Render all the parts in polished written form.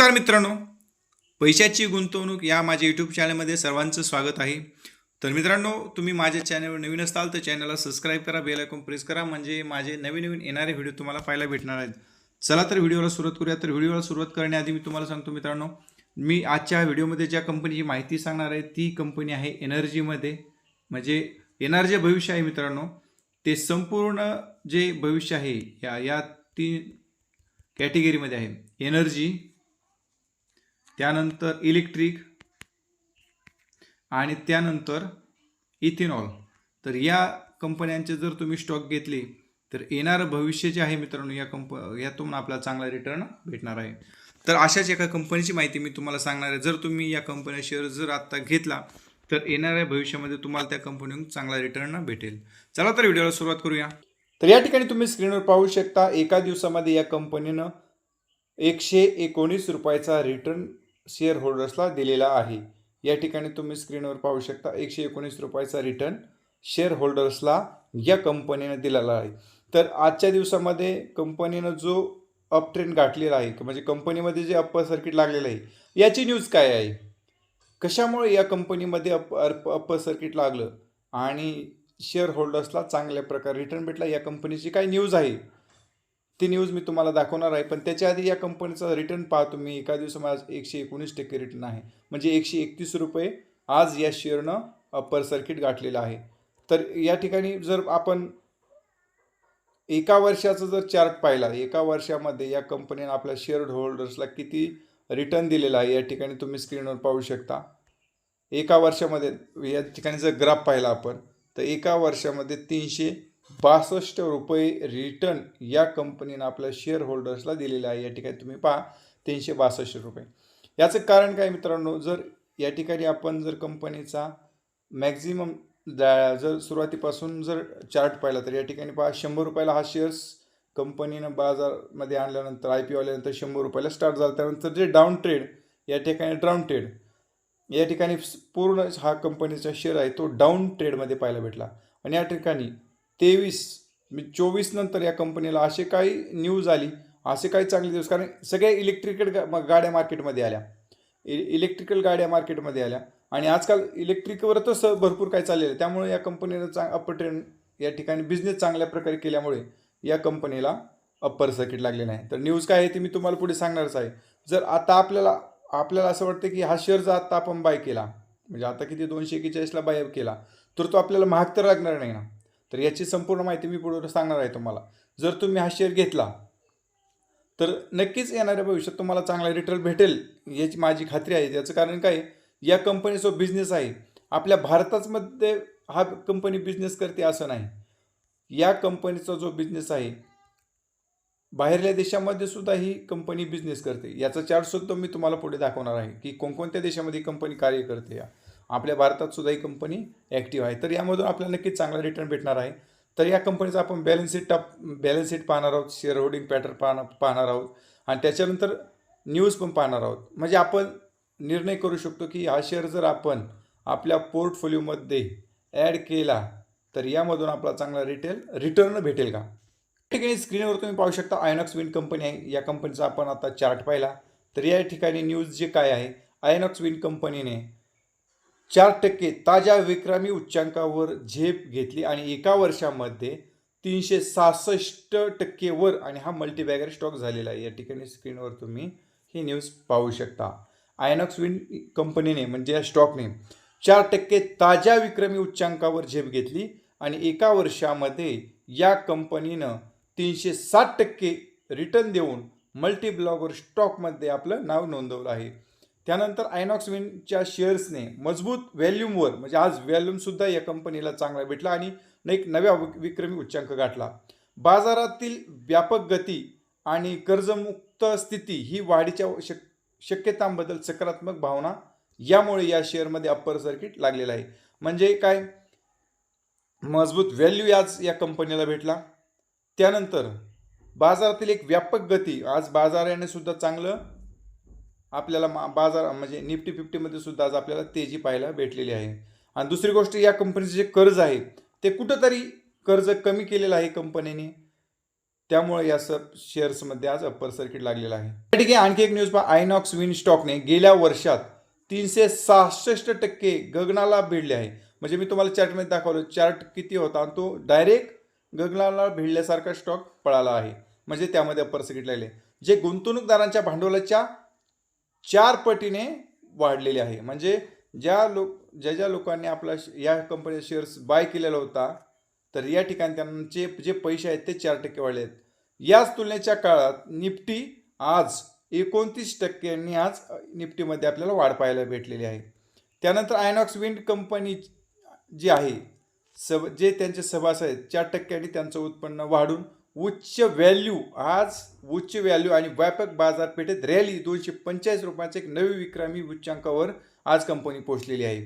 नमस्कार मित्रांनो, पैशाची गुंतवणूक या माझ्या यूट्यूब चॅनलमध्ये सर्वांचं स्वागत आहे. तर मित्रांनो, तुम्ही माझ्या चॅनलवर नवीन असाल तर चॅनलला सबस्क्राईब करा, बेल आयकॉन प्रेस करा, म्हणजे माझे नवीन नवीन येणारे व्हिडिओ तुम्हाला पाहायला भेटणार आहेत. चला तर व्हिडिओला सुरुवात करूया. तर व्हिडिओला सुरुवात करण्याआधी मी तुम्हाला सांगतो मित्रांनो, मी आजच्या व्हिडिओमध्ये ज्या कंपनीची माहिती सांगणार आहे ती कंपनी आहे एनर्जीमध्ये, म्हणजे येणार जे भविष्य आहे मित्रांनो, ते संपूर्ण जे भविष्य आहे या तीन कॅटेगरीमध्ये आहे. एनर्जी, त्यानंतर इलेक्ट्रिक आणि त्यानंतर इथेनॉल. तर या कंपन्यांचे जर तुम्ही स्टॉक घेतले तर येणारं भविष्य जे आहे मित्रांनो, यातून आपल्याला चांगला रिटर्न भेटणार आहे. तर अशाच एका कंपनीची माहिती मी तुम्हाला सांगणार आहे. जर तुम्ही या कंपनी शेअर जर आत्ता घेतला तर येणाऱ्या भविष्यामध्ये तुम्हाला त्या कंपनीतून चांगला रिटर्न भेटेल. चला तर व्हिडिओला सुरुवात करूया. तर या ठिकाणी तुम्ही स्क्रीनवर पाहू शकता, एका दिवसामध्ये या कंपनीनं 119 रुपयाचा रिटर्न शेअर होल्डर्सला दिलेला आहे. या ठिकाणी तुम्ही स्क्रीनवर पाहू शकता 119 रुपयाचा रिटर्न शेअर होल्डर्सला या कंपनीने दिलेला आहे. तर आजच्या दिवसामध्ये कंपनीनं जो अप ट्रेंड गाठलेला आहे, म्हणजे कंपनीमध्ये जे अप्पर सर्किट लागलेलं आहे, याची न्यूज काय आहे, कशामुळे या कंपनीमध्ये अप्पर सर्किट लागलं आणि शेअर होल्डर्सला चांगल्या प्रकारे रिटर्न भेटला, या कंपनीची काय न्यूज आहे ती न्यूज मी तुम्हाला दाखवणार आहे. पण त्याच्या आधी या कंपनीचा रिटर्न पाहतो मी. एका दिवसामध्ये 119% रिटर्न आहे, म्हणजे 131 रुपये आज या शेअरनं अप्पर सर्किट गाठलेलं आहे. तर या ठिकाणी जर आपण एका वर्षाचा जर चार्ट पाहिला, एका वर्षामध्ये या कंपनीने आपल्या शेअर होल्डर्सला किती रिटर्न दिलेला आहे, या ठिकाणी तुम्ही स्क्रीनवर पाहू शकता. एका वर्षामध्ये या ठिकाणी जर ग्राफ पाहिला आपण, तर एका वर्षामध्ये 362 रुपये रिटर्न या कंपनीनं आपल्या शेअर होल्डर्सला दिलेलं आहे. या ठिकाणी तुम्ही पहा 362 रुपये. याचं कारण काय मित्रांनो, जर या ठिकाणी आपण जर कंपनीचा मॅक्झिमम जर सुरुवातीपासून जर चार्ट पाहिला तर या ठिकाणी पहा 100 रुपयाला हा शेअर्स कंपनीनं बाजारमध्ये आणल्यानंतर IPO आल्यानंतर 100 रुपयाला स्टार्ट झाला. त्यानंतर जे डाऊन ट्रेड, या ठिकाणी डाऊन ट्रेड, या ठिकाणी पूर्ण हा कंपनीचा शेअर आहे तो डाऊन ट्रेडमध्ये पाहायला भेटला. आणि या ठिकाणी 24 नंतर या कंपनीला असे काही न्यूज आली, असे काही चांगले दिवस, कारण सगळ्या इलेक्ट्रिकल गाड्या मार्केटमध्ये आल्या, इलेक्ट्रिकल गाड्या मार्केटमध्ये आल्या आणि आजकाल इलेक्ट्रिकवरच भरपूर काय चाललेलं आहे. त्यामुळे या कंपनीनं अप्पर ट्रेंड, या ठिकाणी बिझनेस चांगल्या प्रकारे केल्यामुळे या कंपनीला अप्पर सर्किट लागलेलं आहे. तर न्यूज काय आहे ती मी तुम्हाला पुढे सांगणारच आहे. जर आता आपल्याला असं वाटतं की हा शेअर जर आता आपण बाय केला, म्हणजे आता किती 241ला बाय केला, तर तो आपल्याला महाग तर लागणार नाही ना. तर याची संपूर्ण माहिती मी पुढे सांगणार आहे तुम्हाला. जर तुम्ही हा शेअर घेतला तर नक्कीच येणाऱ्या भविष्यात तुम्हाला चांगला रिटर्न भेटेल, याची माझी खात्री आहे. याचं कारण काय, या कंपनीचा बिझनेस आहे आपल्या भारतामध्ये हा कंपनी बिझनेस करते असं नाही. या कंपनीचा जो बिझनेस आहे बाहेरल्या देशामध्ये सुद्धा ही कंपनी बिझनेस करते. याचा चार्ट सुद्धा मी तुम्हाला पुढे दाखवणार आहे की कोणकोणत्या देशामध्ये कंपनी कार्य करते. आपल्या भारतात सुद्धा ही कंपनी ॲक्टिव्ह आहे. तर यामधून आपल्याला नक्कीच चांगला रिटर्न भेटणार आहे. तर या कंपनीचा आपण बॅलन्स शीट पाहणार आहोत, शेअर होल्डिंग पॅटर्न पाहणार आहोत आणि त्याच्यानंतर न्यूज पण पाहणार आहोत. म्हणजे आपण निर्णय करू शकतो की हा शेअर जर आपण आपल्या पोर्टफोलिओमध्ये ॲड केला तर यामधून आपला चांगला रिटर्न भेटेल का. ठिकाणी स्क्रीनवर तुम्ही पाहू शकता आयनॉक्स विंड कंपनी आहे. या कंपनीचा आपण आता चार्ट पाहिला तर या ठिकाणी न्यूज जे काय आहे, आयनॉक्स विंड कंपनीने 4% ताज्या विक्रमी उच्चांकावर झेप घेतली आणि एका वर्षामध्ये 366% वर, आणि हा मल्टीबॅगर स्टॉक झालेला आहे. या ठिकाणी स्क्रीनवर तुम्ही ही न्यूज पाहू शकता. आयनॉक्स विंड कंपनीने, म्हणजे या स्टॉकने 4% ताज्या विक्रमी उच्चांकावर झेप घेतली आणि एका वर्षामध्ये या कंपनीनं 360% रिटर्न देऊन मल्टीब्लॉगर स्टॉकमध्ये आपलं नाव नोंदवलं आहे. त्यानंतर आयनॉक्स विंडच्या शेअर्सने मजबूत व्हॅल्यूमवर, म्हणजे आज व्हॅल्यूमसुद्धा या कंपनीला चांगला भेटला आणि एक नव्या विक्रमी उच्चांक गाठला. बाजारातील व्यापक गती आणि कर्जमुक्त स्थिती ही वाढीच्या शक्यतांबद्दल सकारात्मक भावना, यामुळे या शेअरमध्ये अप्पर सर्किट लागलेलं आहे. म्हणजे काय, मजबूत व्हॅल्यू आज या कंपनीला भेटला. त्यानंतर बाजारातील एक व्यापक गती, आज बाजाराने सुद्धा चांगलं आपल्याला बाजार, म्हणजे निफ्टी 50मध्ये सुद्धा आज आपल्याला तेजी पाहायला भेटलेली आहे. आणि दुसरी गोष्ट, या कंपनीचे जे कर्ज आहे ते कुठंतरी कर्ज कमी केलेलं आहे कंपनीने. त्यामुळे या शेअर्समध्ये आज अप्पर सर्किट लागलेलं आहे. त्या ठिकाणी आणखी एक न्यूज पहा. आयनॉक्स विंड स्टॉकने गेल्या वर्षात 366% गगनाला भिडले आहे. म्हणजे मी तुम्हाला चार्टमध्ये दाखवलं चार्ट किती होता आणि तो डायरेक्ट गगनाला भिडल्यासारखा स्टॉक पळाला आहे. म्हणजे त्यामध्ये अप्पर सर्किट लागले, जे गुंतवणूकदारांच्या भांडवलाच्या 4 पटीने वाढलेले आहे. म्हणजे ज्या लोकांनी आपला या कंपनीचा शेअर्स बाय केलेला होता, तर या ठिकाणी त्यांचे जे पैसे आहेत ते 4% वाढले आहेत. याच तुलनेच्या काळात निफ्टी आज 29% आज निफ्टीमध्ये आपल्याला वाढ पाहायला भेटलेली आहे. त्यानंतर आयनॉक्स विंड कंपनी जी आहे जे त्यांचे सभासद आहेत 4% त्यांचं उत्पन्न वाढून उच्च व्हॅल्यू आणि व्यापक बाजारपेठेत रॅली 245 रुपयाचे एक नवी विक्रमी उच्चांकावर आज कंपनी पोहोचलेली आहे.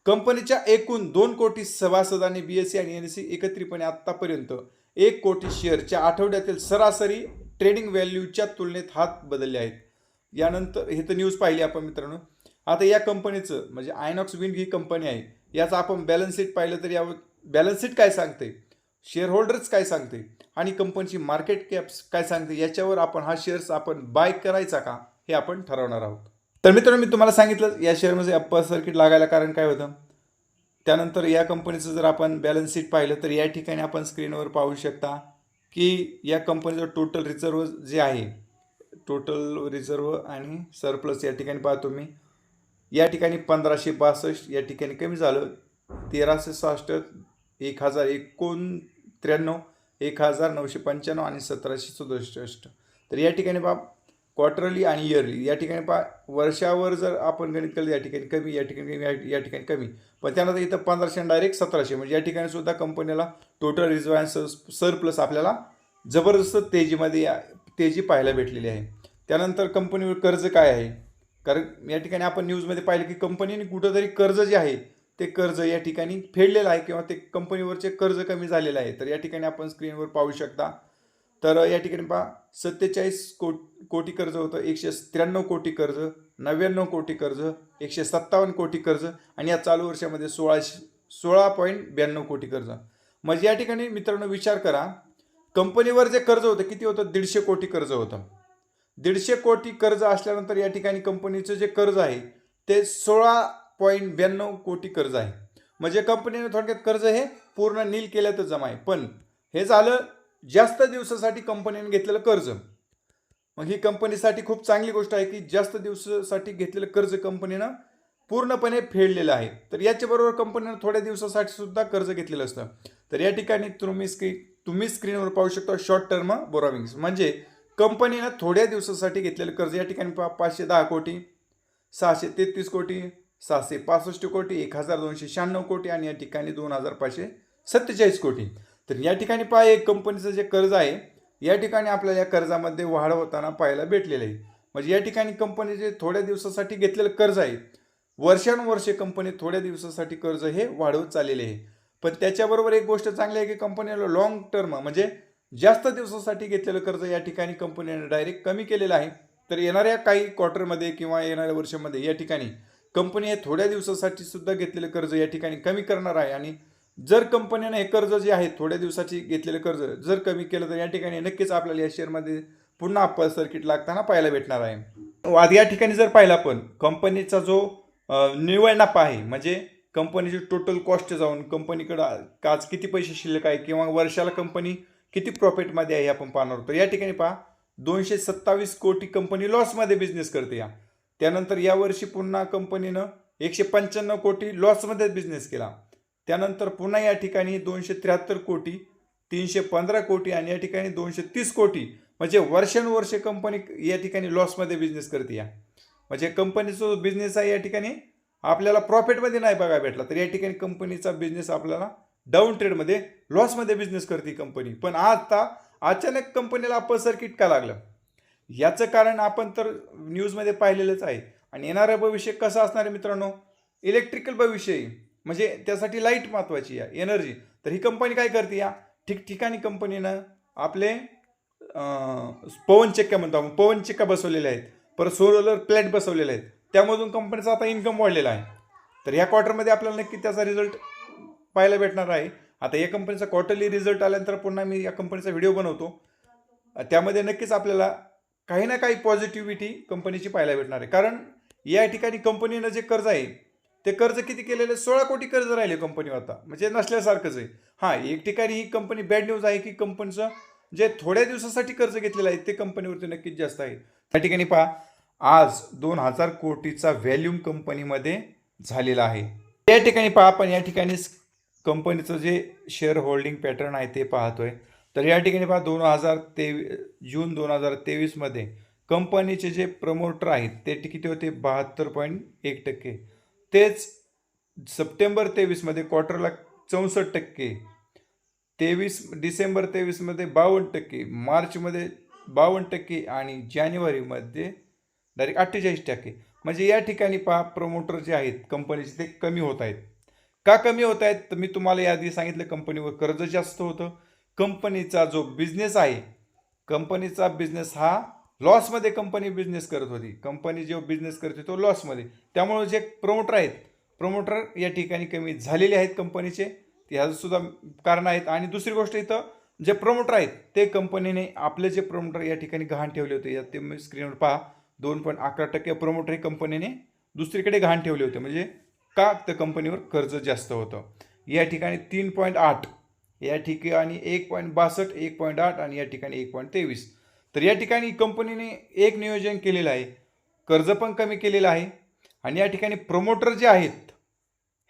कंपनीच्या एकूण 2 कोटी सभासदांनी BSE आणि NSE एकत्रितपणे आतापर्यंत 1 कोटी शेअरच्या आठवड्यातील सरासरी ट्रेडिंग व्हॅल्यूच्या तुलनेत हात बदलले आहेत. यानंतर हे तर न्यूज पाहिली आपण मित्रांनो. आता या कंपनीचं म्हणजे आयनॉक्स विंड ही कंपनी आहे, याचं आपण बॅलन्स शीट पाहिलं तर या बॅलन्स शीट काय सांगते, शेअर होल्डर्स काय सांगते आणि कंपनीची मार्केट कॅप्स काय सांगते, याच्यावर आपण हा शेअर्स आपण बाय करायचा का हे आपण ठरवणार आहोत. तर मित्रांनो, मी तुम्हाला सांगितलं या शेअरमध्ये अप्पर सर्किट लागायला कारण काय होतं. त्यानंतर या कंपनीचं जर आपण बॅलन्स शीट पाहिलं तर या ठिकाणी आपण स्क्रीनवर पाहू शकता की या कंपनीचं टोटल रिझर्व जे आहे, टोटल रिझर्व आणि सरप्लस या ठिकाणी पाहतो मी. या ठिकाणी 1562 या ठिकाणी कमी झालं, 1366, 1093, 1995 आणि 1767. तर या ठिकाणी पहा क्वार्टरली आणि इयरली या ठिकाणी पहा वर्षावर जर आपण गणित केलं या ठिकाणी कमी, या ठिकाणी कमी, या ठिकाणी कमी. पण त्यानंतर इथं 1500 डायरेक्ट 1700 म्हणजे या ठिकाणी सुद्धा कंपनीला टोटल रिझर्व आणि सरप्लस आपल्याला जबरदस्त तेजी पाहायला भेटलेली आहे. त्यानंतर कंपनीवर कर्ज काय आहे, कारण या ठिकाणी आपण न्यूजमध्ये पाहिलं की कंपनीने कुठंतरी कर्ज जे आहे ते कर्ज या ठिकाणी फेडलेलं आहे किंवा ते कंपनीवरचे कर्ज कमी झालेलं आहे. तर या ठिकाणी आपण स्क्रीनवर पाहू शकता. तर या ठिकाणी पहा 47 कोटी कर्ज होतं, 193 कोटी कर्ज, 99 कोटी कर्ज, 157 कोटी कर्ज आणि या चालू वर्षामध्ये 16.92 कोटी कर्ज. म्हणजे या ठिकाणी मित्रांनो विचार करा, कंपनीवर जे कर्ज होतं किती होतं, 150 कोटी कर्ज होतं. 150 कोटी कर्ज असल्यानंतर या ठिकाणी कंपनीचं जे कर्ज आहे ते 16.92 कोटी कर्ज आहे. म्हणजे कंपनीने थोडक्यात कर्ज हे पूर्ण नील केलं तर जमा आहे. पण हे झालं जास्त दिवसासाठी कंपनीने घेतलेलं कर्ज. मग ही कंपनीसाठी खूप चांगली गोष्ट आहे की जास्त दिवसासाठी घेतलेलं कर्ज कंपनीनं पूर्णपणे फेडलेलं आहे. तर याच्याबरोबर कंपनीनं थोड्या दिवसासाठी सुद्धा कर्ज घेतलेलं असतं. तर या ठिकाणी तुम्ही स्क्रीनवर पाहू शकता शॉर्ट टर्म बोरोविंग्स, म्हणजे कंपनीनं थोड्या दिवसासाठी घेतलेलं कर्ज या ठिकाणी 510 कोटी, 633 कोटी, 765 कोटी, 1296 कोटी आणि या ठिकाणी 2547 कोटी. तर या ठिकाणी पहा एक कंपनीचं जे कर्ज आहे या ठिकाणी आपल्याला या कर्जामध्ये वाढ होताना पाहायला भेटलेलं आहे. म्हणजे या ठिकाणी कंपनीचे थोड्या दिवसासाठी घेतलेलं कर्ज आहे, वर्षानुवर्षे कंपनी थोड्या दिवसासाठी कर्ज हे वाढवत चाललेले आहे. पण त्याच्याबरोबर एक गोष्ट चांगली आहे की कंपनीला लॉंग टर्म म्हणजे जास्त दिवसासाठी घेतलेलं कर्ज या ठिकाणी कंपनीने डायरेक्ट कमी केलेलं आहे. तर येणाऱ्या काही क्वार्टरमध्ये किंवा येणाऱ्या वर्षामध्ये या ठिकाणी कंपनी हे थोड्या दिवसासाठी सुद्धा घेतलेलं कर्ज या ठिकाणी कमी करणार आहे. आणि जर कंपनीने हे कर्ज जे आहे थोड्या दिवसाची घेतलेलं कर्ज जर कमी केलं तर या ठिकाणी नक्कीच आपल्याला या शेअरमध्ये पुन्हा अप्पर सर्किट लागताना पाहायला भेटणार आहे. आधी या ठिकाणी जर पाहिला आपण कंपनीचा जो निव्वळ नफा आहे, म्हणजे कंपनीची टोटल कॉस्ट जाऊन कंपनीकडं आज किती पैसे शिल्लक आहे किंवा वर्षाला कंपनी किती प्रॉफिटमध्ये आहे आपण पाहणार होतो. या ठिकाणी पहा 227 कोटी कंपनी लॉसमध्ये बिझनेस करते. त्यानंतर यावर्षी पुन्हा कंपनीनं 195 कोटी लॉसमध्ये बिझनेस केला. त्यानंतर पुन्हा या ठिकाणी 273 कोटी, 315 कोटी आणि या ठिकाणी 230 कोटी, म्हणजे वर्षानुवर्षे कंपनी या ठिकाणी लॉसमध्ये बिझनेस करते. म्हणजे कंपनीचा जो बिझनेस आहे या ठिकाणी आपल्याला प्रॉफिटमध्ये नाही बघायला भेटला. तर या ठिकाणी कंपनीचा बिझनेस आपल्याला डाऊन ट्रेडमध्ये लॉसमध्ये बिझनेस करते कंपनी. पण आता अचानक कंपनीला अप्पर सर्किट का लागलं, याचं कारण आपण तर न्यूजमध्ये पाहिलेलंच आहे. आणि येणारं भविष्य कसं असणार आहे मित्रांनो, इलेक्ट्रिकल भविष्य आहे. म्हणजे त्यासाठी लाईट महत्त्वाची आहे, एनर्जी. तर ही कंपनी काय करते, या ठिकठिकाणी कंपनीनं आपले पवनचक्क्या म्हणतो आपण, पवनचक्क्या बसवलेल्या आहेत, परत सोलर प्लॅट बसवलेले आहेत. त्यामधून कंपनीचा आता इन्कम वाढलेला आहे. तर ह्या क्वार्टरमध्ये आपल्याला नक्की त्याचा रिझल्ट पाहायला भेटणार आहे. आता या कंपनीचा क्वार्टरली रिझल्ट आल्यानंतर पुन्हा मी या कंपनीचा व्हिडिओ बनवतो. त्यामध्ये नक्कीच आपल्याला काही ना काही पॉझिटिव्हिटी कंपनीची पाहायला भेटणार आहे. कारण या ठिकाणी कंपनीनं जे कर्ज आहे ते कर्ज किती केलेलं 16 कोटी कर्ज राहिले कंपनीवर आता, म्हणजे नसल्यासारखंच आहे. हां, एक ठिकाणी ही कंपनी बॅड न्यूज आहे की कंपनीचं जे थोड्या दिवसासाठी कर्ज घेतलेलं आहे ते कंपनीवरती नक्कीच जास्त आहे. त्या ठिकाणी पहा, आज 2000 कोटीचा व्हॅल्यूम कंपनीमध्ये झालेला आहे. या ठिकाणी पहा, आपण या ठिकाणी कंपनीचं जे शेअर होल्डिंग पॅटर्न आहे ते पाहतोय. तर या ठिकाणी पहा, जून 2023 कंपनीचे जे प्रमोटर आहेत ते किती होते, 72.1%. तेच सप्टेंबर 23 क्वार्टरला 64%, डिसेंबर 23 52%, मार्चमध्ये 52% आणि जानेवारीमध्ये डायरेक्ट 48%. म्हणजे या ठिकाणी पहा, प्रमोटर जे आहेत कंपनीचे ते कमी होत आहेत. का कमी होत आहेत, तर मी तुम्हाला याआधी सांगितलं, कंपनीवर कर्ज जास्त होतं. कंपनीचा जो बिझनेस आहे, कंपनीचा बिझनेस हा लॉसमध्ये कंपनी बिझनेस करत होती. कंपनी जो बिझनेस करते तो लॉसमध्ये. त्यामुळे जे प्रमोटर या ठिकाणी कमी झालेले आहेत कंपनीचे, ह्याचं सुद्धा कारण आहेत. आणि दुसरी गोष्ट, इथं जे प्रमोटर आहेत ते कंपनीने आपले जे प्रमोटर या ठिकाणी गहाण ठेवले होते, ते मी स्क्रीनवर पहा, 2.11% प्रमोटर कंपनीने दुसरीकडे गहाण ठेवले होते. म्हणजे का, तर कंपनीवर कर्ज जास्त होतं. या ठिकाणी 3.8, या ठिकाणी 1.62, 1.8 आणि या ठिकाणी 1.23. तर या ठिकाणी कंपनीने एक नियोजन केलेलं आहे, कर्ज पण कमी केलेलं आहे. आणि या ठिकाणी प्रमोटर जे आहेत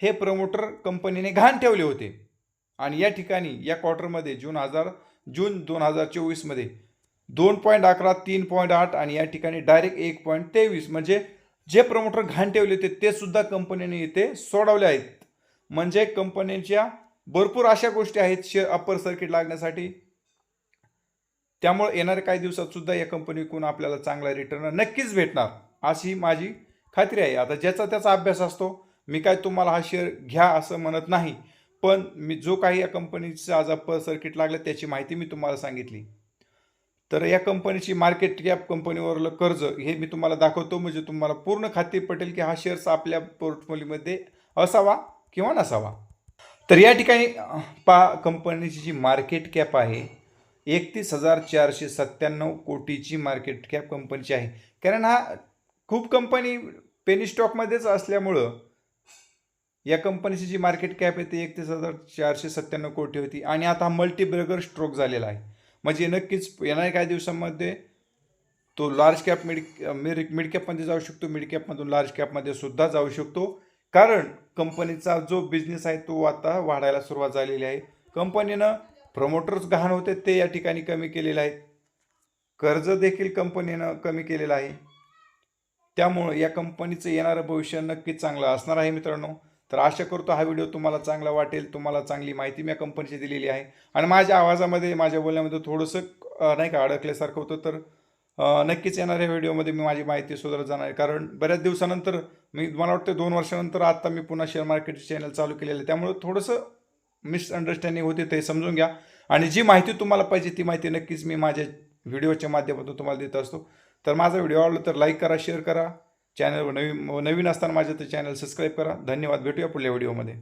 हे प्रमोटर कंपनीने गहाण ठेवले होते. आणि या ठिकाणी या क्वार्टरमध्ये जून 2024 2.11, 3.8 आणि या ठिकाणी डायरेक्ट 1.23. म्हणजे जे प्रमोटर घाण ठेवले होते ते सुद्धा कंपनीने इथे सोडवले आहेत. म्हणजे कंपनीच्या भरपूर अशा गोष्टी आहेत शेअर अप्पर सर्किट लागण्यासाठी. त्यामुळे येणाऱ्या काही दिवसात सुद्धा या कंपनीकडून आपल्याला चांगला रिटर्न नक्कीच भेटणार, अशी माझी खात्री आहे. आता ज्याचा त्याचा अभ्यास असतो, मी काय तुम्हाला हा शेअर घ्या असं म्हणत नाही, पण मी जो काही या कंपनीचं आज अप्पर सर्किट लागलं त्याची माहिती मी तुम्हाला सांगितली. तर या कंपनीची मार्केट कॅप, कंपनीवरलं कर्ज हे मी तुम्हाला दाखवतो, म्हणजे तुम्हाला पूर्ण खात्री पटेल की हा शेअर्स आपल्या पोर्टफोलिओमध्ये असावा किंवा नसावा. तर या ठिकाणी पहा, कंपनीची जी मार्केट कॅप आहे 31,497 कोटीची मार्केट कॅप कंपनीची आहे. कारण हा खूप कंपनी पेनी स्टॉकमध्येच असल्यामुळं या कंपनीची जी मार्केट कॅप आहे ती 31,497 कोटी होती. आणि आता हा मल्टीबॅगर स्ट्रोक झालेला आहे. म्हणजे नक्कीच येणाऱ्या काही दिवसांमध्ये तो लार्ज कॅप मिड कॅपमध्ये जाऊ शकतो, मिड कॅपमधून लार्ज कॅपमध्ये सुद्धा जाऊ शकतो. कारण कंपनीचा जो बिझनेस आहे तो आता वाढायला सुरुवात झालेली आहे. कंपनीनं प्रमोटर्स गहाण होते ते या ठिकाणी कमी केलेले आहेत, कर्ज देखील कंपनीनं कमी केलेलं आहे. त्यामुळं या कंपनीचं येणारं भविष्य नक्कीच चांगलं असणार आहे मित्रांनो. तर आशा करतो हा व्हिडिओ तुम्हाला चांगला वाटेल, तुम्हाला चांगली माहिती मी कंपनीची दिलेली आहे. आणि माझ्या आवाजामध्ये, माझ्या बोलण्यामध्ये थोडंसं नाही का अडकल्यासारखं होतं, तर नक्कीच येणाऱ्या व्हिडिओमध्ये मी माझी माहिती सुधारत जाणार आहे. कारण बऱ्याच दिवसानंतर, मला वाटतं 2 वर्षानंतर आता मी पुन्हा शेअर मार्केटचे चॅनल चालू केलेलं आहे. त्यामुळे थोडंसं मिसअंडरस्टँडिंग होते, ते समजून घ्या. आणि जी माहिती तुम्हाला पाहिजे ती माहिती नक्कीच मी माझ्या व्हिडिओच्या माध्यमातून तुम्हाला देत असतो. तर माझा व्हिडिओ आवडला तर लाईक करा, शेअर करा. चॅनलवर नवीन असताना माझं ते चॅनल सबस्क्राईब करा. धन्यवाद. भेटूया पुढल्या व्हिडिओमध्ये.